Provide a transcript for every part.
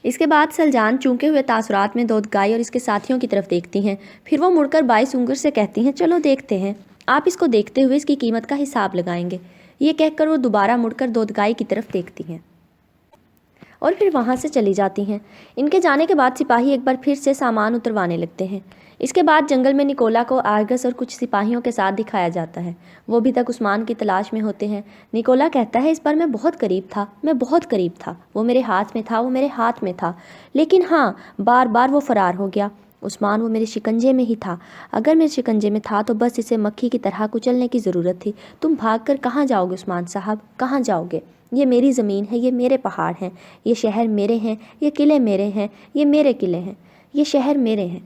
اس کے بعد سلجان چونکے ہوئے تاثرات میں دودگائی اور اس کے ساتھیوں کی طرف دیکھتی ہیں، پھر وہ مڑ کر بائی سنگر سے کہتی ہیں چلو دیکھتے ہیں، آپ اس کو دیکھتے ہوئے اس کی قیمت کا حساب لگائیں گے۔ یہ کہہ کر وہ دوبارہ مڑ کر دودگائی کی طرف دیکھتی ہیں اور پھر وہاں سے چلی جاتی ہیں۔ ان کے جانے کے بعد سپاہی ایک بار پھر سے سامان اتروانے لگتے ہیں۔ اس کے بعد جنگل میں نکولا کو آرگس اور کچھ سپاہیوں کے ساتھ دکھایا جاتا ہے۔ وہ بھی تک عثمان کی تلاش میں ہوتے ہیں۔ نکولا کہتا ہے اس بار میں بہت قریب تھا، میں بہت قریب تھا، وہ میرے ہاتھ میں تھا، وہ میرے ہاتھ میں تھا، لیکن ہاں بار بار وہ فرار ہو گیا۔ عثمان وہ میرے شکنجے میں ہی تھا، اگر میرے شکنجے میں تھا تو بس اسے مکھی کی طرح کچلنے کی ضرورت تھی۔ تم بھاگ کر کہاں جاؤ گے عثمان صاحب، کہاں جاؤ گے؟ یہ میری زمین ہے، یہ میرے پہاڑ ہیں، یہ شہر میرے ہیں، یہ قلعے میرے ہیں، یہ میرے قلعے ہیں، یہ شہر میرے ہیں،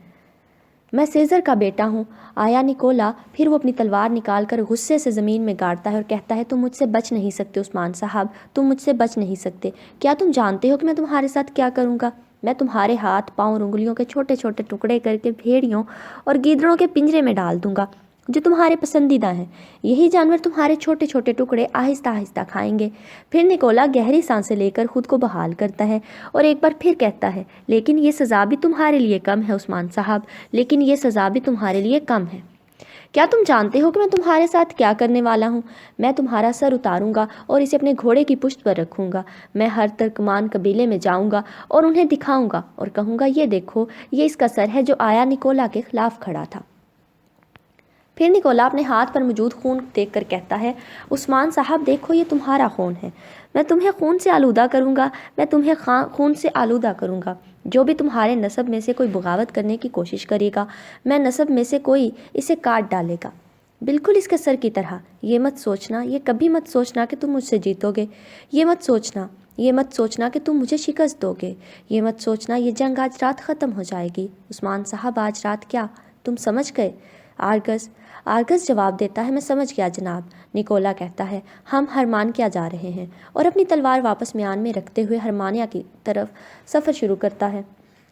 میں سیزر کا بیٹا ہوں۔ آیا نکولا، پھر وہ اپنی تلوار نکال کر غصے سے زمین میں گاڑتا ہے اور کہتا ہے تم مجھ سے بچ نہیں سکتے عثمان صاحب، تم مجھ سے بچ نہیں سکتے۔ کیا تم جانتے ہو کہ میں تمہارے ساتھ کیا کروں گا؟ میں تمہارے ہاتھ پاؤں اور انگلیوں کے چھوٹے چھوٹے ٹکڑے کر کے بھیڑیوں اور گیدڑوں کے پنجرے میں ڈال دوں گا جو تمہارے پسندیدہ ہیں۔ یہی جانور تمہارے چھوٹے چھوٹے ٹکڑے آہستہ آہستہ کھائیں گے۔ پھر نکولا گہری سانسیں لے کر خود کو بحال کرتا ہے اور ایک بار پھر کہتا ہے لیکن یہ سزا بھی تمہارے لیے کم ہے عثمان صاحب، لیکن یہ سزا بھی تمہارے لیے کم ہے۔ کیا تم جانتے ہو کہ میں تمہارے ساتھ کیا کرنے والا ہوں؟ میں تمہارا سر اتاروں گا اور اسے اپنے گھوڑے کی پشت پر رکھوں گا۔ میں ہر ترکمان قبیلے میں جاؤں گا اور انہیں دکھاؤں گا اور کہوں گا یہ دیکھو، یہ اس کا سر ہے جو آیا نکولا کے خلاف کھڑا تھا۔ پھر نکولا اپنے ہاتھ پر موجود خون دیکھ کر کہتا ہے عثمان صاحب دیکھو، یہ تمہارا خون ہے، میں تمہیں خون سے آلودہ کروں گا، میں تمہیں خون سے آلودہ کروں گا۔ جو بھی تمہارے نسب میں سے کوئی بغاوت کرنے کی کوشش کرے گا، میں نسب میں سے کوئی اسے کاٹ ڈالے گا، بالکل اس کے سر کی طرح۔ یہ مت سوچنا، یہ کبھی مت سوچنا کہ تم مجھ سے جیتو گے، یہ مت سوچنا، یہ مت سوچنا کہ تم مجھے شکست دو گے، یہ مت سوچنا یہ جنگ آج رات ختم ہو جائے گی۔ عثمان صاحب آج رات کیا تم سمجھ گئے؟ آرگس جواب دیتا ہے میں سمجھ گیا جناب۔ نکولا کہتا ہے ہم ہرمانکیا جا رہے ہیں، اور اپنی تلوار واپس میان میں رکھتے ہوئے ہرمانیہ کی طرف سفر شروع کرتا ہے۔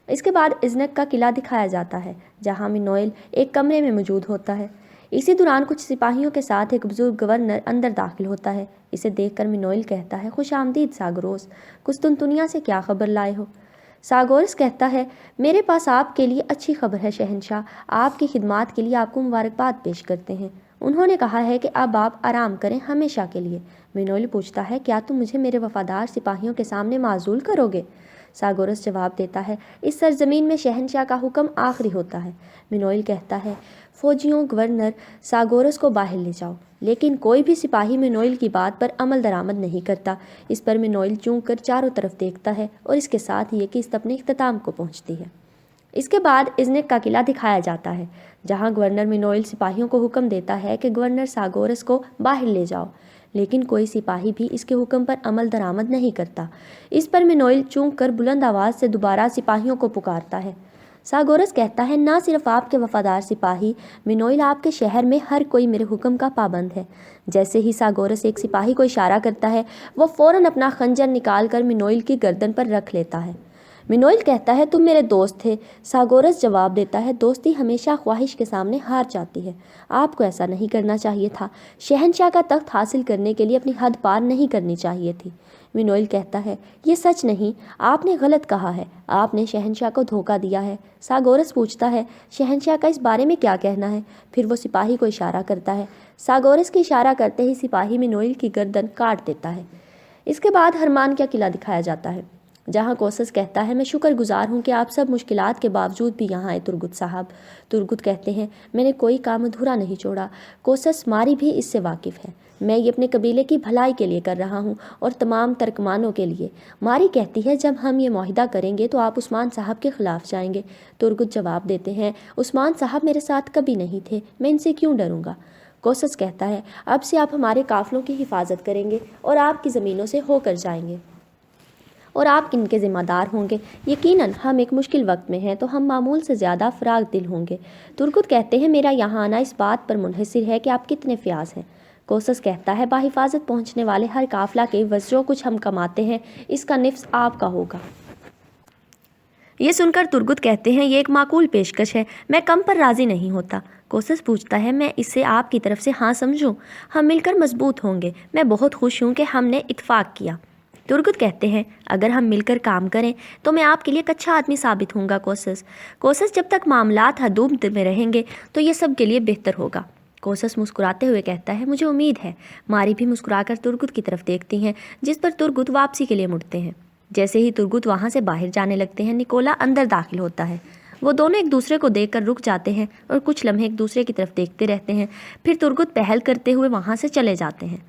اس کے بعد ازنک کا قلعہ دکھایا جاتا ہے جہاں مینوئل ایک کمرے میں موجود ہوتا ہے۔ اسی دوران کچھ سپاہیوں کے ساتھ ایک بزرگ گورنر اندر داخل ہوتا ہے۔ اسے دیکھ کر مینوئل کہتا ہے خوش آمدید ساگروس، قسطنطنیہ سے کیا خبر لائے ہو؟ ساگورس کہتا ہے میرے پاس آپ کے لیے اچھی خبر ہے شہنشاہ، آپ کی خدمات کے لیے آپ کو مبارکباد پیش کرتے ہیں۔ انہوں نے کہا ہے کہ اب آپ آرام کریں ہمیشہ کے لیے۔ مینوئل پوچھتا ہے کیا تم مجھے میرے وفادار سپاہیوں کے سامنے معزول کرو گے؟ ساگورس جواب دیتا ہے اس سرزمین میں شہنشاہ کا حکم آخری ہوتا ہے۔ مینوئل کہتا ہے فوجیوں گورنر ساگورس کو باہر لے جاؤ، لیکن کوئی بھی سپاہی مینوئل کی بات پر عمل درآمد نہیں کرتا۔ اس پر مینوئل چونک کر چاروں طرف دیکھتا ہے اور اس کے ساتھ یہ قسط اپنے اختتام کو پہنچتی ہے۔ اس کے بعد ازنک کا قلعہ دکھایا جاتا ہے جہاں گورنر مینوئل سپاہیوں کو حکم دیتا ہے کہ گورنر ساگورس کو باہر لے جاؤ، لیکن کوئی سپاہی بھی اس کے حکم پر عمل درآمد نہیں کرتا۔ اس پر مینوئل چونک کر بلند آواز سے دوبارہ سپاہیوں کو پکارتا ہے۔ ساگورس کہتا ہے نہ صرف آپ کے وفادار سپاہی مینوئل، آپ کے شہر میں ہر کوئی میرے حکم کا پابند ہے۔ جیسے ہی ساگورس ایک سپاہی کو اشارہ کرتا ہے وہ فوراً اپنا خنجر نکال کر مینوئل کی گردن پر رکھ لیتا ہے۔ مینوئل کہتا ہے تم میرے دوست تھے۔ ساگورس جواب دیتا ہے دوستی ہمیشہ خواہش کے سامنے ہار جاتی ہے، آپ کو ایسا نہیں کرنا چاہیے تھا، شہنشاہ کا تخت حاصل کرنے کے لیے اپنی حد پار نہیں کرنی چاہیے تھی۔ مینوئل کہتا ہے یہ سچ نہیں، آپ نے غلط کہا ہے، آپ نے شہنشاہ کو دھوکہ دیا ہے۔ ساگورس پوچھتا ہے شہنشاہ کا اس بارے میں کیا کہنا ہے؟ پھر وہ سپاہی کو اشارہ کرتا ہے۔ ساگورس کی اشارہ کرتے ہی سپاہی مینوئل کی گردن کاٹ دیتا ہے۔ اس کے بعد ہرمانکیا قلعہ دکھایا جاتا ہے جہاں کوسس کہتا ہے میں شکر گزار ہوں کہ آپ سب مشکلات کے باوجود بھی یہاں آئے ترگت صاحب۔ ترگت کہتے ہیں میں نے کوئی کام ادھورا نہیں چھوڑا، کوسس ماری بھی اس سے واقف ہے، میں یہ اپنے قبیلے کی بھلائی کے لیے کر رہا ہوں اور تمام ترکمانوں کے لیے۔ ماری کہتی ہے جب ہم یہ معاہدہ کریں گے تو آپ عثمان صاحب کے خلاف جائیں گے۔ ترگت جواب دیتے ہیں عثمان صاحب میرے ساتھ کبھی نہیں تھے، میں ان سے کیوں ڈروں گا؟ کوسس کہتا ہے اب سے آپ ہمارے قافلوں کی حفاظت کریں گے اور آپ کی زمینوں سے ہو کر جائیں گے اور آپ ان کے ذمہ دار ہوں گے۔ یقیناً ہم ایک مشکل وقت میں ہیں تو ہم معمول سے زیادہ فراغ دل ہوں گے۔ ترگت کہتے ہیں میرا یہاں آنا اس بات پر منحصر ہے کہ آپ کتنے فیاض ہیں۔ کوسس کہتا ہے بحفاظت پہنچنے والے ہر قافلہ کے عوض جو کچھ ہم کماتے ہیں اس کا نفس آپ کا ہوگا۔ یہ سن کر ترگت کہتے ہیں یہ ایک معقول پیشکش ہے، میں کم پر راضی نہیں ہوتا۔ کوسس پوچھتا ہے میں اسے آپ کی طرف سے ہاں سمجھوں؟ ہم مل کر مضبوط ہوں گے، میں بہت خوش ہوں کہ ہم نے اتفاق کیا۔ तुर्गुत कहते हैं, अगर हम मिलकर काम करें तो मैं आपके लिए एक अच्छा आदमी साबित होऊंगा कोसस। कोसस, जब तक मामलात हदूद में रहेंगे तो ये सब के लिए बेहतर होगा। कोसस मुस्कुराते हुए कहता है, मुझे उम्मीद है। मारी भी मुस्कुराकर तुर्गुत की तरफ देखती हैं, जिस पर तुर्गुत वापसी के लिए मुड़ते हैं। जैसे ही तुर्गुत वहाँ से बाहर जाने लगते हैं, निकोला अंदर दाखिल होता है। वो दोनों एक दूसरे को देखकर रुक जाते हैं और कुछ लम्हे एक दूसरे की तरफ देखते रहते हैं। फिर तुर्गुत पहल करते हुए वहाँ से चले जाते हैं।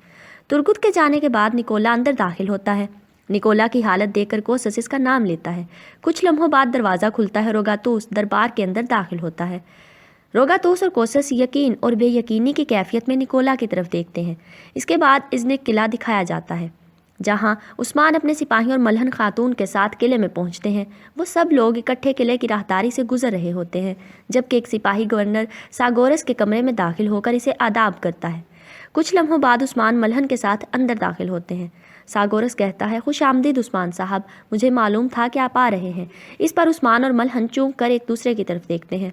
तुर्गुत के जाने के बाद निकोला अंदर दाखिल होता है। निकोला की हालत देखकर कोसस इसका नाम लेता है। कुछ लम्हों बाद दरवाज़ा खुलता है। रोगातूस दरबार के अंदर दाखिल होता है। रोगातूस और कोसस यकीन और बेयकीनी की कैफियत में निकोला की तरफ देखते हैं। इसके बाद इज़्न किला दिखाया जाता है, जहां उस्मान अपने सिपाही और मलहन खातून के साथ किले में पहुंचते हैं। वो सब लोग इकट्ठे किले की राहदारी से गुजर रहे होते हैं, जबकि एक सिपाही गवर्नर सागोरस के कमरे में दाखिल होकर इसे आदाब करता है। कुछ लम्हों बाद उस्मान मलहन के साथ अंदर दाखिल होते हैं। सागोरस कहता है, खुश आमदीद उस्मान साहब, मुझे मालूम था कि आप आ रहे हैं। इस पर उस्मान और मलहन चूक कर एक दूसरे की तरफ देखते हैं।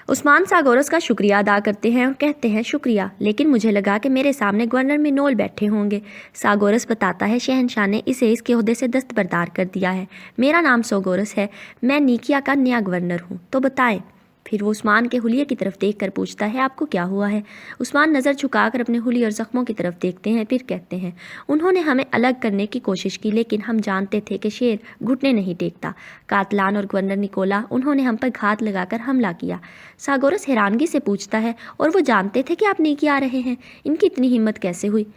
उस्मान सागोरस का शुक्रिया अदा करते हैं और कहते हैं, शुक्रिया, लेकिन मुझे लगा कि मेरे सामने गवर्नर मिनोल बैठे होंगे। सागोरस बताता है, शहनशाह ने इसे इसके ओहदे से दस्तबरदार कर दिया है। मेरा नाम सोगोरस है, मैं निकिया का नया गवर्नर हूँ, तो बताएं। फिर वो उस्मान के हुलिये की तरफ देखकर पूछता है, आपको क्या हुआ है? उस्मान नज़र झुकाकर अपने हुलिये और ज़ख्मों की तरफ देखते हैं, फिर कहते हैं, उन्होंने हमें अलग करने की कोशिश की, लेकिन हम जानते थे कि शेर घुटने नहीं टेकता। कातलान और गवर्नर निकोला, उन्होंने हम पर घात लगाकर हमला किया। सागोरस हैरानगी से पूछता है, और वो जानते थे कि आप नीकी आ रहे हैं? इनकी इतनी हिम्मत कैसे हुई?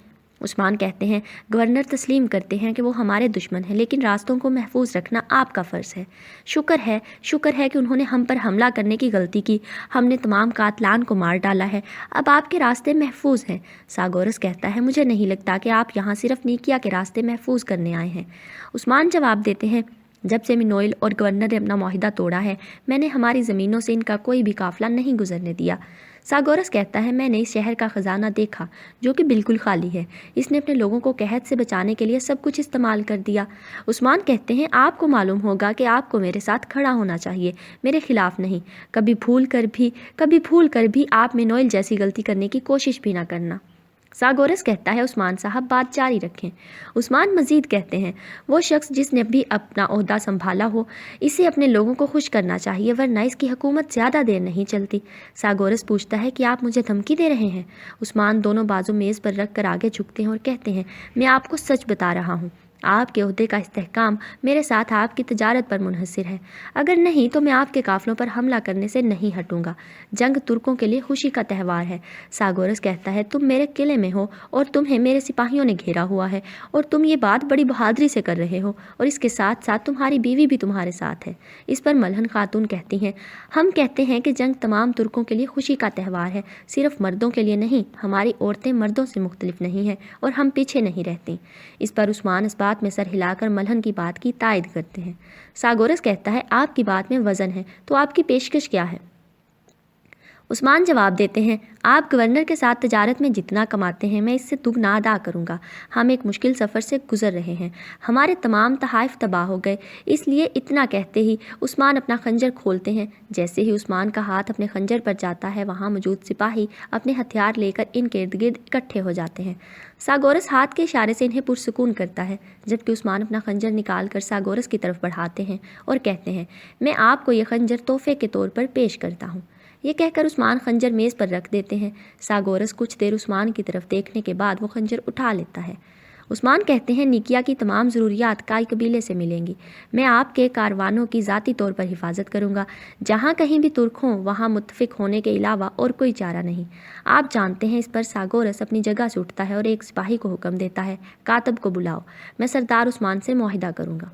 उस्मान कहते हैं, गवर्नर तस्लीम करते हैं कि वो हमारे दुश्मन हैं, लेकिन रास्तों को महफूज रखना आपका फ़र्ज़ है। शुक्र है कि उन्होंने हम पर हमला करने की गलती की। हमने तमाम कातलान को मार डाला है। अब आपके रास्ते महफूज हैं। सागोरस कहता है, मुझे नहीं लगता कि आप यहाँ सिर्फ निकिया के रास्ते महफूज करने आए हैं। उस्मान जवाब देते हैं, जब से मिनोइल और गवर्नर ने अपना मुआहिदा तोड़ा है, मैंने हमारी ज़मीनों से इनका कोई भी काफ़िला नहीं गुजरने दिया। सागोरस कहता है, मैंने इस शहर का ख़जाना देखा, जो कि बिल्कुल खाली है। इसने अपने लोगों को कहत से बचाने के लिए सब कुछ इस्तेमाल कर दिया। उस्मान कहते हैं, आपको मालूम होगा कि आपको मेरे साथ खड़ा होना चाहिए, मेरे खिलाफ नहीं। कभी भूल कर भी आप मिनोइल जैसी गलती करने की कोशिश भी ना करना। सागोरस कहता है, उस्मान साहब बात जारी रखें। उस्मान मजीद कहते हैं, वो शख्स जिसने भी अपना ओहदा संभाला हो, इसे अपने लोगों को खुश करना चाहिए, वरना इसकी हुकूमत ज़्यादा देर नहीं चलती। सागोरस पूछता है कि आप मुझे धमकी दे रहे हैं? उस्मान दोनों बाजू मेज़ पर रख कर आगे झुकते हैं और कहते हैं, मैं आपको सच बता रहा हूँ। आपके ओहदे का इस्तेहकाम मेरे साथ आपकी तजारत पर मुनहसर है। अगर नहीं तो मैं आपके काफ़िलों पर हमला करने से नहीं हटूंगा। जंग तुर्कों के लिए खुशी का त्यौहार है। सागोरस कहता है, तुम मेरे किले में हो और तुम्हें मेरे सिपाहियों ने घेरा हुआ है, और तुम ये बात बड़ी बहादुरी से कर रहे हो, और इसके साथ साथ तुम्हारी बीवी भी तुम्हारे साथ है। इस पर मलहन खातून कहती हैं, हम कहते हैं कि जंग तमाम तुर्कों के लिए खुशी का त्यौहार है, सिर्फ मर्दों के लिए नहीं। हमारी औरतें मर्दों से मुख्तलिफ नहीं हैं और हम पीछे नहीं रहती। इस पर उस्मान इस बात में सर हिलाकर मलहन की बात की तायद करते हैं। सागोरस कहता है, आपकी बात में वज़न है, तो आपकी पेशकश क्या है? उस्मान जवाब देते हैं, आप गवर्नर के साथ तजारत में जितना कमाते हैं, मैं इससे दुगना अदा करूँगा। हम एक मुश्किल सफ़र से गुजर रहे हैं, हमारे तमाम तहाइफ तबाह हो गए। इसलिए इतना कहते ही उस्मान अपना खंजर खोलते हैं। जैसे ही उस्मान का हाथ अपने खंजर पर जाता है, वहाँ मौजूद सिपाही अपने हथियार लेकर इनके इर्द गिर्द इकट्ठे हो जाते हैं। सागोरस हाथ के इशारे से इन्हें पुरसुकून करता है, जबकि उस्मान अपना खंजर निकाल कर सागोरस की तरफ बढ़ाते हैं और कहते हैं, मैं आपको ये खंजर तोहफे के तौर पर पेश करता हूँ। ये कहकर उस्मान खंजर मेज़ पर रख देते हैं। सागोरस कुछ देर उस्मान की तरफ देखने के बाद वो खंजर उठा लेता है। उस्मान कहते हैं, निकिया की तमाम ज़रूरियात काई कबीले से मिलेंगी। मैं आपके कारवानों की ज़ाती तौर पर हिफाजत करूँगा। जहाँ कहीं भी तुर्क हों, वहाँ मुत्तफ़िक होने के अलावा और कोई चारा नहीं। आप जानते हैं। इस पर सागोरस अपनी जगह से उठता है और एक सिपाही को हुक्म देता है, कातब को बुलाओ, मैं सरदार उस्मान से मुआहिदा करूँगा।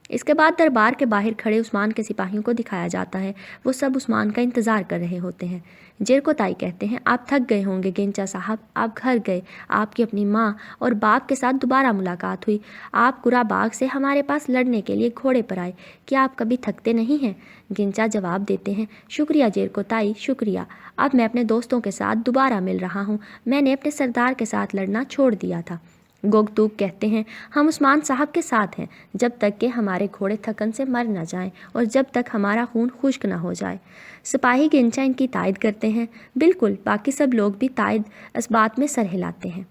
इसके बाद दरबार के बाहर खड़े उस्मान के सिपाहियों को दिखाया जाता है। वो सब उस्मान का इंतज़ार कर रहे होते हैं। जेरकोताई कहते हैं, आप थक गए होंगे गेंचा साहब, आप घर गए। आपकी अपनी माँ और बाप के साथ दोबारा मुलाकात हुई। आप कुरा बाग से हमारे पास लड़ने के लिए घोड़े पर आए। क्या आप कभी थकते नहीं हैं? गेंचा जवाब देते हैं, शुक्रिया जेरकोताई, शुक्रिया। अब मैं अपने दोस्तों के साथ दोबारा मिल रहा हूँ। मैंने अपने सरदार के साथ लड़ना छोड़ दिया था। गोगतूक कहते हैं, हम उस्मान साहब के साथ हैं, जब तक कि हमारे घोड़े थकन से मर न जाएं और जब तक हमारा खून खुश्क न हो जाए। सिपाही गेंचा इनकी तायद करते हैं। बिल्कुल, बाकी सब लोग भी तायद इस बात में सर हिलाते हैं।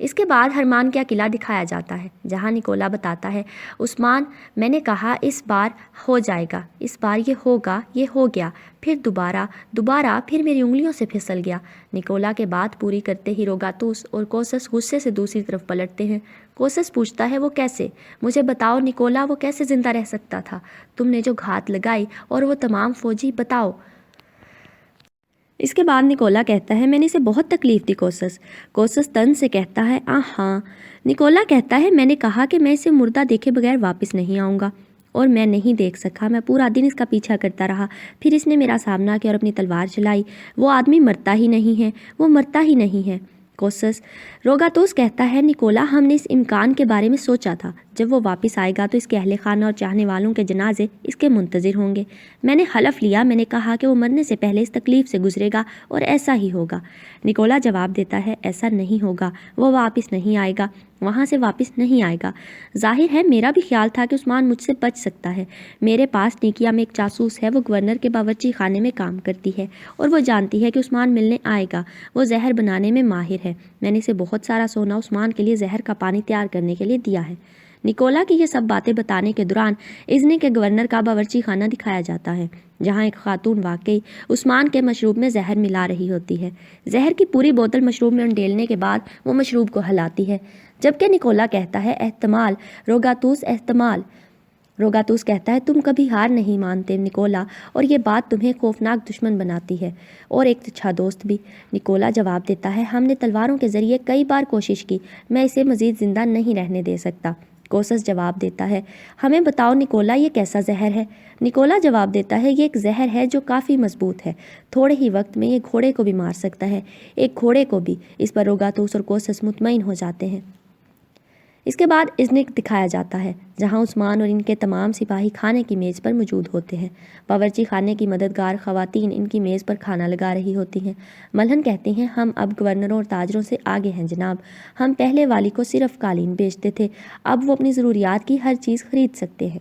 इसके बाद हरमान का किला दिखाया जाता है, जहाँ निकोला बताता है, उस्मान मैंने कहा इस बार हो जाएगा, इस बार ये होगा, ये हो गया, फिर दोबारा फिर मेरी उंगलियों से फिसल गया। निकोला के बात पूरी करते ही रोगातुस और कोसस गुस्से से दूसरी तरफ पलटते हैं। कोसस पूछता है, वो कैसे? मुझे बताओ निकोला, वो कैसे जिंदा रह सकता था? तुमने जो घात लगाई और वो तमाम फौजी, बताओ। इसके बाद निकोला कहता है, मैंने इसे बहुत तकलीफ दी कोसस। कोसस तन से कहता है, हाँ। निकोला कहता है, मैंने कहा कि मैं इसे मुर्दा देखे बगैर वापस नहीं आऊँगा, और मैं नहीं देख सका। मैं पूरा दिन इसका पीछा करता रहा, फिर इसने मेरा सामना किया और अपनी तलवार चलाई। वो आदमी मरता ही नहीं है, वो मरता ही नहीं है। कोसस रोगातोस कहता है, निकोला हमने इस इम्कान के बारे में सोचा था, जब वो वापस आएगा तो इसके अहले खाना और चाहने वालों के जनाजे इसके मुंतज़िर होंगे। मैंने हलफ लिया, मैंने कहा कि वो मरने से पहले इस तकलीफ़ से गुजरेगा और ऐसा ही होगा। निकोला जवाब देता है, ऐसा नहीं होगा, वो वापस नहीं आएगा, वहाँ से वापस नहीं आएगा। जाहिर है मेरा भी ख्याल था कि उस्मान मुझसे बच सकता है। मेरे पास निकिया में एक जासूस है, वो गवर्नर के बावर्ची खाने में काम करती है और वो जानती है कि उस्मान मिलने आएगा। वो जहर बनाने में माहिर है। मैंने इसे बहुत सारा सोना उस्मान के लिए जहर का पानी तैयार करने के लिए दिया है। निकोला की ये सब बातें बताने के दौरान इज़्नी के गवर्नर का बावर्ची खाना दिखाया जाता है, जहाँ एक खातून वाकई उस्मान के मशरूब में जहर मिला रही होती है। जहर की पूरी बोतल मशरूब में उंडेलने के बाद वो मशरूब को हिलाती है, जबकि निकोला कहता है, एहतमाल रोगातूस, एहतमाल। रोगातूस कहता है, तुम कभी हार नहीं मानते निकोला, और ये बात तुम्हें खौफनाक दुश्मन बनाती है और एक अच्छा दोस्त भी। निकोला जवाब देता है, हमने तलवारों के ज़रिए कई बार कोशिश की, मैं इसे मज़ीद ज़िंदा नहीं रहने दे सकता। कोसस जवाब देता है, हमें बताओ निकोला, ये कैसा जहर है? निकोला जवाब देता है, ये एक जहर है जो काफ़ी मजबूत है, थोड़े ही वक्त में ये घोड़े को भी मार सकता है, एक घोड़े को भी। इस पर रोगातूस और कोसस मुतमईन हो जाते हैं। इसके बाद इज़्निक दिखाया जाता है, जहां उस्मान और इनके तमाम सिपाही खाने की मेज़ पर मौजूद होते हैं। बावर्ची खाने की मददगार ख़वातीन इनकी मेज़ पर खाना लगा रही होती हैं। मलहन कहती हैं, हम अब गवर्नरों और ताजरों से आगे हैं जनाब। हम पहले वाली को सिर्फ कालीन बेचते थे, अब वो अपनी ज़रूरियात की हर चीज़ खरीद सकते हैं।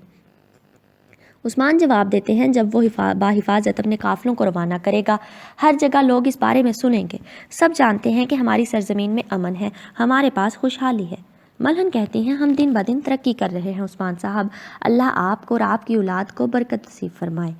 उस्मान जवाब देते हैं, जब वो बाहिफाजत अपने काफ़िलों को रवाना करेगा, हर जगह लोग इस बारे में सुनेंगे। सब जानते हैं कि हमारी सरजमीन में अमन है, हमारे पास खुशहाली है। मलहन कहती हैं, हम दिन ब दिन तरक्की कर रहे हैं उस्मान साहब, अल्लाह आपको और आपकी औलाद को बरकत नसीब फरमाए।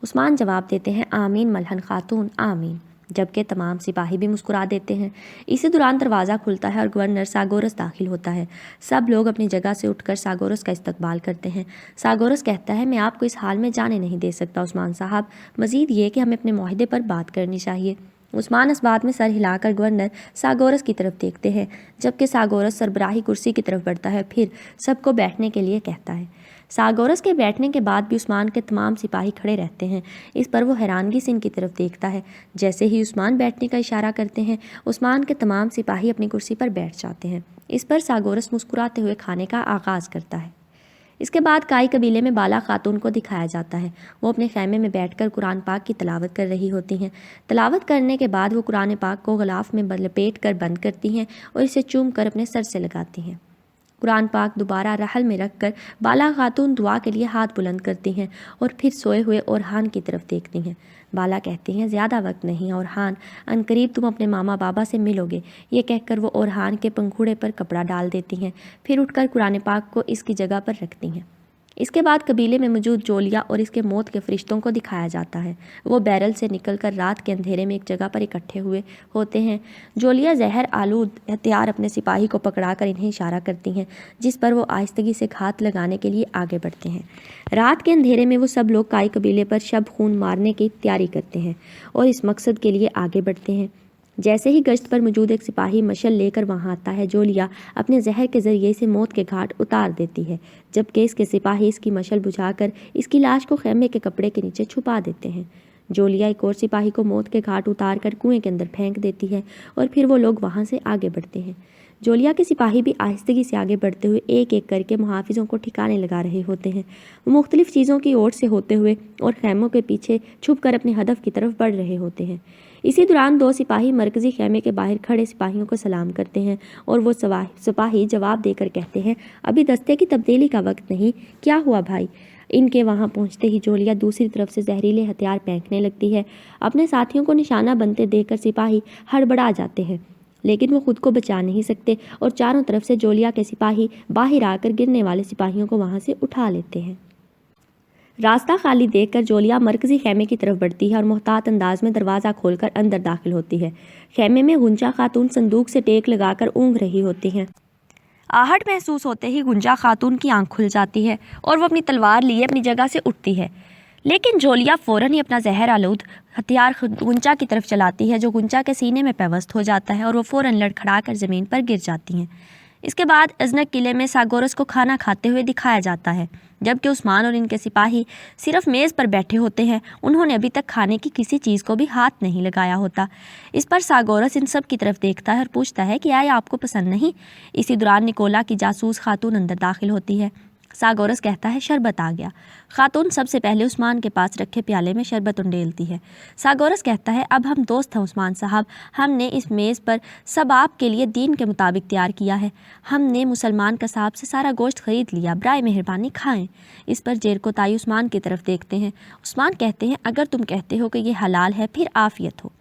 उस्मान जवाब देते हैं, आमीन मलहन खातून, आमीन, जबकि तमाम सिपाही भी मुस्कुरा देते हैं। इसी दौरान दरवाज़ा खुलता है और गवर्नर सागोरस दाखिल होता है। सब लोग अपनी जगह से उठकर सागोरस का इस्तकबाल करते हैं। सागोरस कहता है, मैं आपको इस हाल में जाने नहीं दे सकता उस्मान साहब, मज़ीद ये कि हमें अपने मुआहदे पर बात करनी चाहिए। उस्मान इस बात में सर हिलाकर गवर्नर सागोरस की तरफ देखते हैं, जबकि सागोरस सरबराही कुर्सी की तरफ बढ़ता है, फिर सबको बैठने के लिए कहता है। सागोरस के बैठने के बाद भी उस्मान के तमाम सिपाही खड़े रहते हैं। इस पर वो हैरानगी से इनकी तरफ देखता है। जैसे ही उस्मान बैठने का इशारा करते हैं, उस्मान के तमाम सिपाही अपनी कुर्सी पर बैठ जाते हैं। इस पर सागोरस मुस्कुराते हुए खाने का आगाज़ करता है। इसके बाद काई कबीले में बाला खातून को दिखाया जाता है। वो अपने खैमे में बैठकर कुरान पाक की तलावत कर रही होती हैं। तलावत करने के बाद वो कुरान पाक को गलाफ में लपेट कर बंद करती हैं और इसे चूम कर अपने सर से लगाती हैं। कुरान पाक दोबारा रहल में रख कर बाला खातून दुआ के लिए हाथ बुलंद करती हैं और फिर सोए हुए ओरहान की तरफ देखती हैं। बाला कहती हैं, ज़्यादा वक्त नहीं ओरहान, अनकरीब तुम अपने मामा बाबा से मिलोगे। ये कहकर वो ओरहान के पंखुड़े पर कपड़ा डाल देती हैं, फिर उठकर कुरान पाक को इसकी जगह पर रखती हैं। इसके बाद कबीले में मौजूद जोलिया और इसके मौत के फरिश्तों को दिखाया जाता है। वो बैरल से निकलकर रात के अंधेरे में एक जगह पर इकट्ठे हुए होते हैं। जोलिया जहर आलूद हथियार अपने सिपाही को पकड़ाकर इन्हें इशारा करती हैं, जिस पर वो आहिस्तगी से घात लगाने के लिए आगे बढ़ते हैं। रात के अंधेरे में वो सब लोग काई कबीले पर शब खून मारने की तैयारी करते हैं और इस मकसद के लिए आगे बढ़ते हैं। जैसे ही गश्त पर मौजूद एक सिपाही मशल लेकर वहां आता है, जोलिया अपने जहर के ज़रिए इसे मौत के घाट उतार देती है, जबकि इसके सिपाही इसकी मशल बुझाकर इसकी लाश को खैमे के कपड़े के नीचे छुपा देते हैं। जोलिया एक और सिपाही को मौत के घाट उतार कर कुएं के अंदर फेंक देती है और फिर वो लोग वहाँ से आगे बढ़ते हैं। जोलिया के सिपाही भी आहिस्तगी से आगे बढ़ते हुए एक एक करके मुहाफिजों को ठिकाने लगा रहे होते हैं। वो मुख्तलिफ चीज़ों की ओर से होते हुए और खैमों के पीछे छुप कर अपने हदफ की तरफ बढ़ रहे होते हैं। इसी दौरान दो सिपाही मरकजी खैमे के बाहर खड़े सिपाहियों को सलाम करते हैं और वो सिपाही जवाब देकर कहते हैं, अभी दस्ते की तब्दीली का वक्त नहीं, क्या हुआ भाई? इनके वहां पहुंचते ही जोलिया दूसरी तरफ से जहरीले हथियार फेंकने लगती है। अपने साथियों को निशाना बनते देखकर सिपाही हड़बड़ा जाते हैं। लेकिन वो खुद को बचा नहीं सकते और चारों तरफ से जोलिया के सिपाही बाहर आकर गिरने वाले सिपाहियों को वहाँ से उठा लेते हैं। रास्ता खाली देखकर जोलिया मरकजी खेमे की तरफ बढ़ती है और मोहतात अंदाज में दरवाज़ा खोलकर अंदर दाखिल होती है। खेमे में गुंजा खातून संदूक से टेक लगाकर ऊँघ रही होती हैं। आहट महसूस होते ही गुंजा खातून की आंख खुल जाती है और वो अपनी तलवार लिए अपनी जगह से उठती है, लेकिन जोलिया फ़ौरन ही अपना जहर आलूद हथियार गुंजा की तरफ चलाती है, जो गुंजा के सीने में पेवस्त हो जाता है और वो फ़ौरन लड़खड़ा कर ज़मीन पर गिर जाती हैं। इसके बाद अजनक किले में सागोरस को खाना खाते हुए दिखाया जाता है, जबकि उस्मान और इनके सिपाही सिर्फ मेज़ पर बैठे होते हैं। उन्होंने अभी तक खाने की किसी चीज़ को भी हाथ नहीं लगाया होता। इस पर सागोरस इन सब की तरफ देखता है और पूछता है कि आया आपको पसंद नहीं। इसी दौरान निकोला की जासूस खातून अंदर दाखिल होती है। सागोरस कहता है शरबत आ गया। खातून सबसे पहले उस्मान के पास रखे प्याले में शरबत उंडेलती है। सागोरस कहता है अब हम दोस्त हैं उस्मान साहब, हमने इस मेज़ पर सब आपके लिए दीन के मुताबिक तैयार किया है। हमने मुसलमान कसाब से सारा गोश्त खरीद लिया, बराए मेहरबानी खाएं। इस पर जेरको ताई उस्मान की तरफ देखते हैं। उस्मान कहते हैं अगर तुम कहते हो कि ये हलाल है फिर आफियत हो।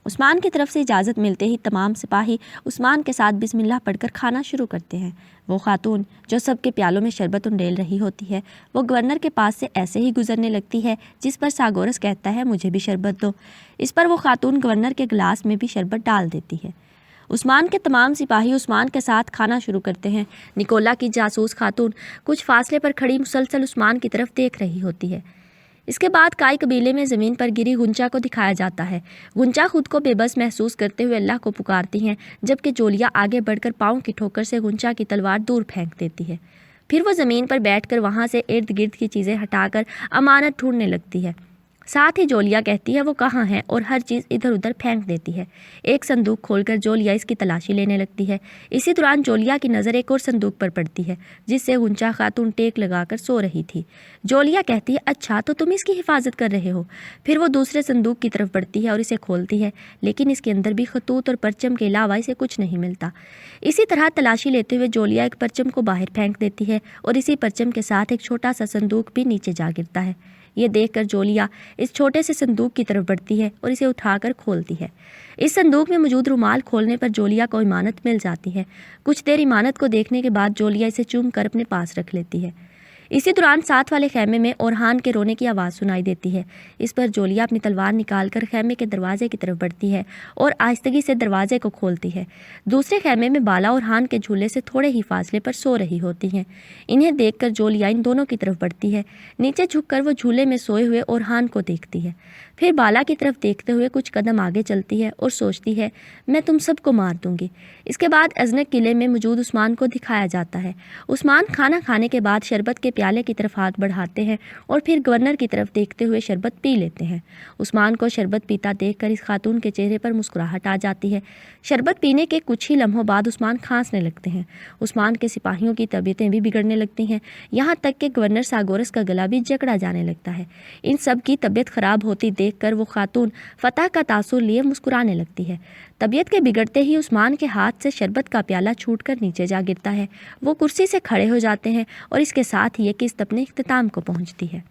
उस्मान की तरफ से इजाज़त मिलते ही तमाम सिपाही उस्मान के साथ बिस्मिल्लाह पढ़कर खाना शुरू करते हैं। वो खातून जो सबके प्यालों में शरबत उंडेल रही होती है वो गवर्नर के पास से ऐसे ही गुजरने लगती है, जिस पर सागोरस कहता है मुझे भी शरबत दो। इस पर वो खातून गवर्नर के गिलास में भी शरबत डाल देती है। उस्मान के तमाम सिपाही उस्मान के साथ खाना शुरू करते हैं। निकोला की जासूस खातून कुछ फासले पर खड़ी मुसलसल उस्मान की तरफ देख रही होती है। इसके बाद काई कबीले में ज़मीन पर गिरी गुंजा को दिखाया जाता है। गुंजा खुद को बेबस महसूस करते हुए अल्लाह को पुकारती हैं, जबकि जोलिया आगे बढ़कर पाँव की ठोकर से गुंजा की तलवार दूर फेंक देती है। फिर वो ज़मीन पर बैठकर वहाँ से इर्द गिर्द की चीज़ें हटाकर अमानत ढूंढने लगती है। साथ ही जोलिया कहती है वो कहाँ है और हर चीज़ इधर उधर फेंक देती है। एक संदूक खोलकर जोलिया इसकी तलाशी लेने लगती है। इसी दौरान जोलिया की नज़र एक और संदूक पर पड़ती है, जिससे गुंजा खातून टेक लगाकर सो रही थी। जोलिया कहती है अच्छा तो तुम इसकी हिफाजत कर रहे हो। फिर वो दूसरे संदूक की तरफ बढ़ती है और इसे खोलती है, लेकिन इसके अंदर भी खतूत और परचम के अलावा इसे कुछ नहीं मिलता। इसी तरह तलाशी लेते हुए जोलिया एक परचम को बाहर फेंक देती है और इसी परचम के साथ एक छोटा सा संदूक भी नीचे जा गिरता है। ये देखकर जोलिया इस छोटे से संदूक की तरफ बढ़ती है और इसे उठाकर खोलती है। इस संदूक में मौजूद रुमाल खोलने पर जोलिया को इमानत मिल जाती है। कुछ देर इमानत को देखने के बाद जोलिया इसे चूम कर अपने पास रख लेती है। इसी दौरान साथ वाले खेमे में ओरहान के रोने की आवाज़ सुनाई देती है। इस पर जोलिया अपनी तलवार निकालकर खेमे के दरवाजे की तरफ बढ़ती है और आहिस्तगी से दरवाजे को खोलती है। दूसरे खेमे में बाला ओरहान के झूले से थोड़े ही फासले पर सो रही होती हैं। इन्हें देखकर जोलिया इन दोनों की तरफ बढ़ती है। नीचे झुककर वो झूले में सोए हुए ओरहान को देखती है। फिर बाला की तरफ देखते हुए कुछ कदम आगे चलती है और सोचती है मैं तुम सबको मार दूंगी। इसके बाद अजनक किले में मौजूद उस्मान को दिखाया जाता है। उस्मान खाना खाने के बाद शरबत के प्याले की तरफ हाथ बढ़ाते हैं और फिर गवर्नर की तरफ देखते हुए शरबत पी लेते हैं। उस्मान को शरबत पीता देखकर इस खातून के चेहरे पर मुस्कुराहट आ जाती है। शरबत पीने के कुछ ही लम्हों बाद उस्मान खांसने लगते हैं। उस्मान के सिपाहियों की तबीयतें भी बिगड़ने लगती हैं, यहाँ तक कि गवर्नर सागोरस का गला भी जकड़ा जाने लगता है। इन सब की तबीयत खराब होती देखकर वो खातून फतह का तासुर लिए मुस्कुराने लगती है। तबीयत के बिगड़ते ही उस्मान के हाथ से शरबत का प्याला छूटकर नीचे जा गिरता है। वो कुर्सी से खड़े हो जाते हैं और इसके साथ ही ये किस्त अपने इख्तिताम को पहुंचती है।